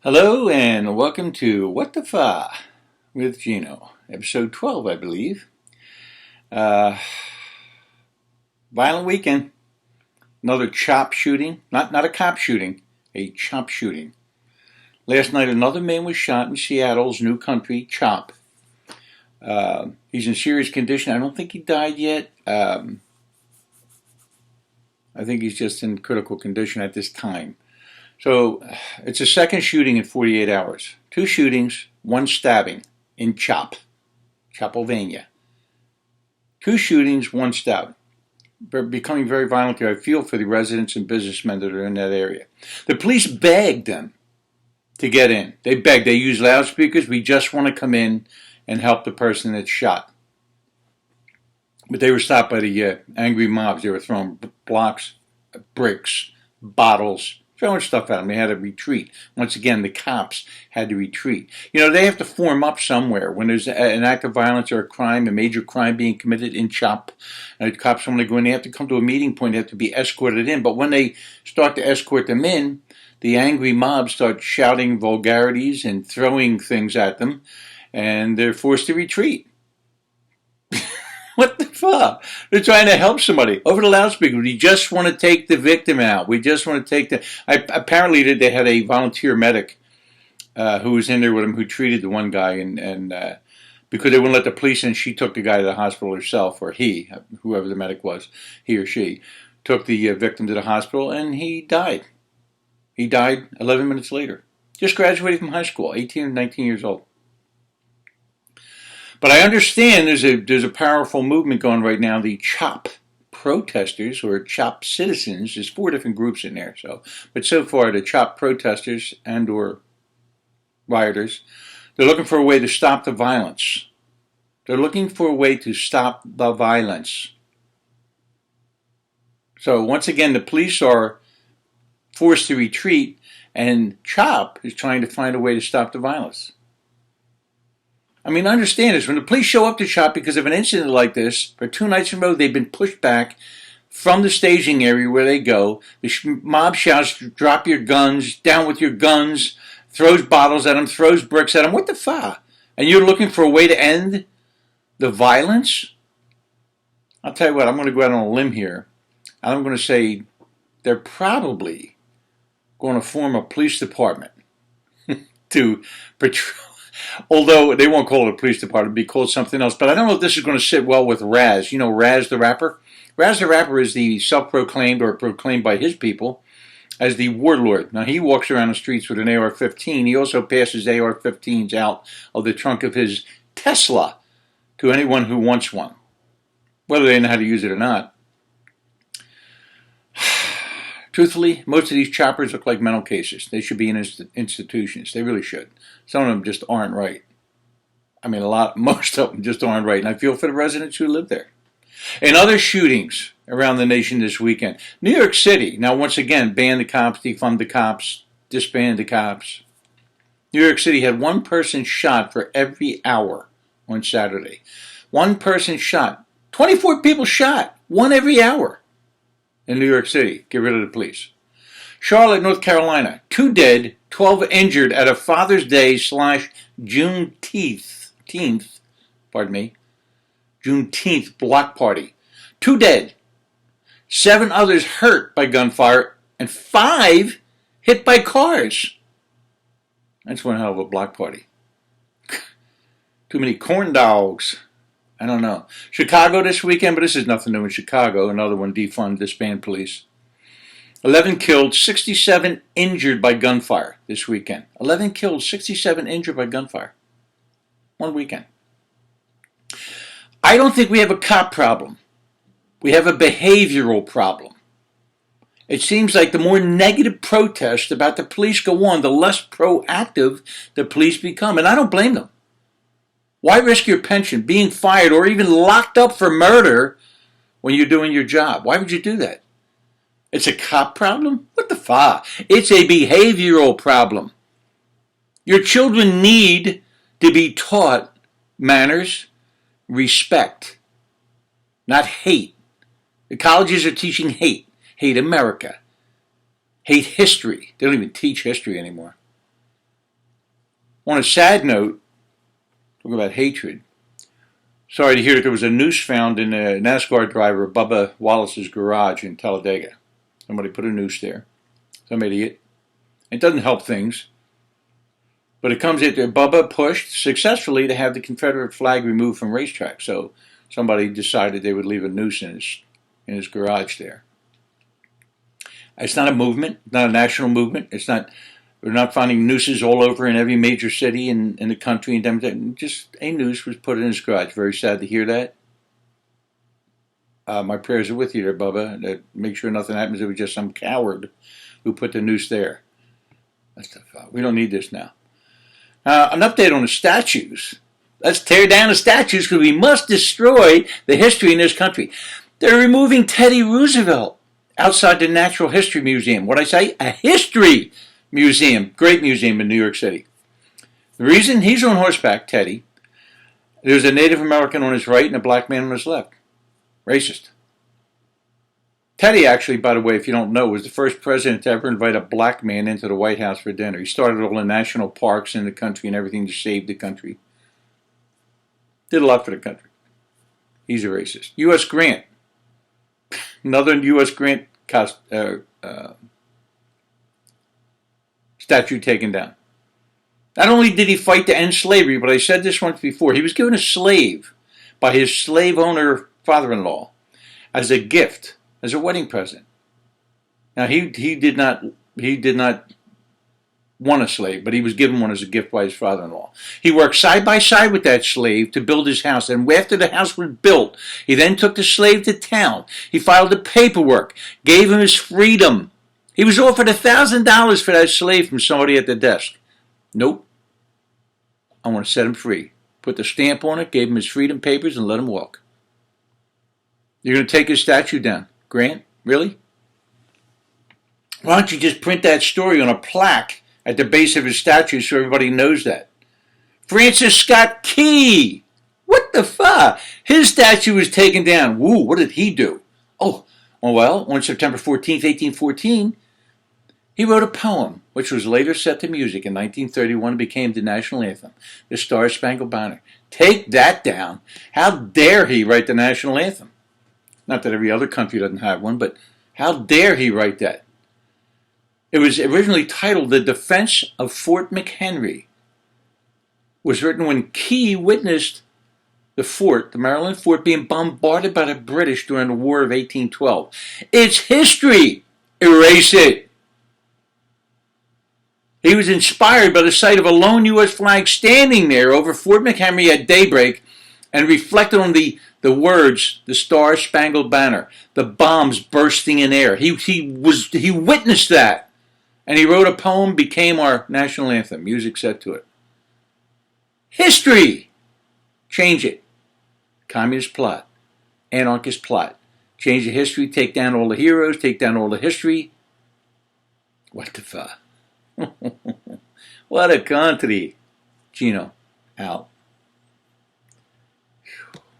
Hello and welcome to What the Fa with Gino, episode 12, I believe. Uh, Violent weekend. Another chop shooting. Not a cop shooting, a chop shooting. Last night, another man was shot in Seattle's New Country, Chop. He's in serious condition. I don't think he died yet. I think he's just in critical condition at this time. So it's a second shooting in 48 hours. Two shootings, one stabbing in Chapelvania. Two shootings, one stabbing. Becoming very violent here. I feel for the residents and businessmen that are in that area. The police begged them to get in. They begged. They used loudspeakers. We just want to come in and help the person that's shot. But they were stopped by the angry mobs. They were throwing blocks, bricks, bottles, throwing stuff at them. They had to retreat. Once again, the cops had to retreat. You know, they have to form up somewhere. When there's an act of violence or a crime, a major crime being committed in Chop, and the cops want to go in, they have to come to a meeting point. They have to be escorted in. But when they start to escort them in, the angry mob start shouting vulgarities and throwing things at them, and they're forced to retreat. What the fuck? They're trying to help somebody over the loudspeaker. We just want to take the victim out. We just want to take the. Apparently, they had a volunteer medic who was in there with him who treated the one guy, and because they wouldn't let the police in, she took the guy to the hospital herself, or he, whoever the medic was, he or she, took the victim to the hospital, and he died. He died 11 minutes later. Just graduated from high school, 18 or 19 years old. But I understand there's a powerful movement going right now. The CHOP protesters, or CHOP citizens, there's four different groups in there. But so far, the CHOP protesters and or rioters, they're looking for a way to stop the violence. They're looking for a way to stop the violence. So once again, the police are forced to retreat, and CHOP is trying to find a way to stop the violence. I mean, understand this. When the police show up to Chop because of an incident like this, for 2 nights in a row, they've been pushed back from the staging area where they go. The mob shouts, drop your guns, down with your guns, throws bottles at them, throws bricks at them. What the fuck? And you're looking for a way to end the violence? I'll tell you what, I'm going to go out on a limb here. I'm going to say they're probably going to form a police department to patrol. Although they won't call it a police department, it'll be called something else. But I don't know if this is going to sit well with Raz. You know Raz the rapper? Raz the rapper is the self-proclaimed, or proclaimed by his people, as the warlord. Now, he walks around the streets with an AR-15. He also passes AR-15s out of the trunk of his Tesla to anyone who wants one, whether they know how to use it or not. Truthfully, most of these choppers look like mental cases. They should be in institutions. They really should. Some of them just aren't right. I mean, most of them just aren't right. And I feel for the residents who live there. In other shootings around the nation this weekend, New York City, now once again, ban the cops, defund the cops, disband the cops. New York City had one person shot for every hour on Saturday. One person shot. 24 people shot. One every hour. In New York City, get rid of the police. Charlotte, North Carolina, 2 dead, 12 injured at a Father's Day / Juneteenth block party. 2 dead, 7 others hurt by gunfire, and 5 hit by cars. That's one hell of a block party. Too many corn dogs. I don't know. Chicago this weekend, but this is nothing new in Chicago. Another one, defund, disband police. 11 killed, 67 injured by gunfire this weekend. 11 killed, 67 injured by gunfire. One weekend. I don't think we have a cop problem. We have a behavioral problem. It seems like the more negative protests about the police go on, the less proactive the police become. And I don't blame them. Why risk your pension, being fired, or even locked up for murder when you're doing your job? Why would you do that? It's a cop problem? What the fuck? It's a behavioral problem. Your children need to be taught manners, respect, not hate. The colleges are teaching hate. Hate America. Hate history. They don't even teach history anymore. On a sad note, talk about hatred. Sorry to hear that there was a noose found in a NASCAR driver Bubba Wallace's garage in Talladega. Somebody put a noose there. Some idiot. It doesn't help things. But it comes at Bubba pushed successfully to have the Confederate flag removed from racetrack. So somebody decided they would leave a noose in his garage there. It's not a movement, not a national movement. We're not finding nooses all over in every major city in the country. And just a noose was put in his garage. Very sad to hear that. My prayers are with you there, Bubba. Make sure nothing happens. It was just some coward who put the noose there. We don't need this now. An update on the statues. Let's tear down the statues because we must destroy the history in this country. They're removing Teddy Roosevelt outside the Natural History Museum. What I say? A history museum. Great museum in New York City. The reason he's on horseback, Teddy, there's a Native American on his right and a black man on his left. Racist. Teddy actually, by the way, if you don't know, was the first president to ever invite a black man into the White House for dinner. He started all the national parks in the country and everything to save the country. Did a lot for the country. He's a racist. U.S. Grant. Another U.S. Grant statue taken down. Not only did he fight to end slavery, but I said this once before, he was given a slave by his slave owner father-in-law as a gift, as a wedding present. Now he did not want a slave, but he was given one as a gift by his father-in-law. He worked side by side with that slave to build his house, and after the house was built, he then took the slave to town. He filed the paperwork, gave him his freedom. He was offered $1,000 for that slave from somebody at the desk. Nope. I want to set him free. Put the stamp on it, gave him his freedom papers, and let him walk. You're going to take his statue down. Grant? Really? Why don't you just print that story on a plaque at the base of his statue so everybody knows that? Francis Scott Key! What the fuck? His statue was taken down. Woo, what did he do? Oh, well, on September 14th, 1814, he wrote a poem, which was later set to music in 1931 and became the national anthem, the Star-Spangled Banner. Take that down. How dare he write the national anthem? Not that every other country doesn't have one, but how dare he write that? It was originally titled The Defense of Fort McHenry. It was written when Key witnessed the fort, the Maryland fort, being bombarded by the British during the War of 1812. It's history. Erase it. He was inspired by the sight of a lone U.S. flag standing there over Fort McHenry at daybreak and reflected on the words, the Star-Spangled Banner, the bombs bursting in air. He witnessed that. And he wrote a poem, became our national anthem, music set to it. History! Change it. Communist plot. Anarchist plot. Change the history, take down all the heroes, take down all the history. What the fuck? What a country. Gino, out.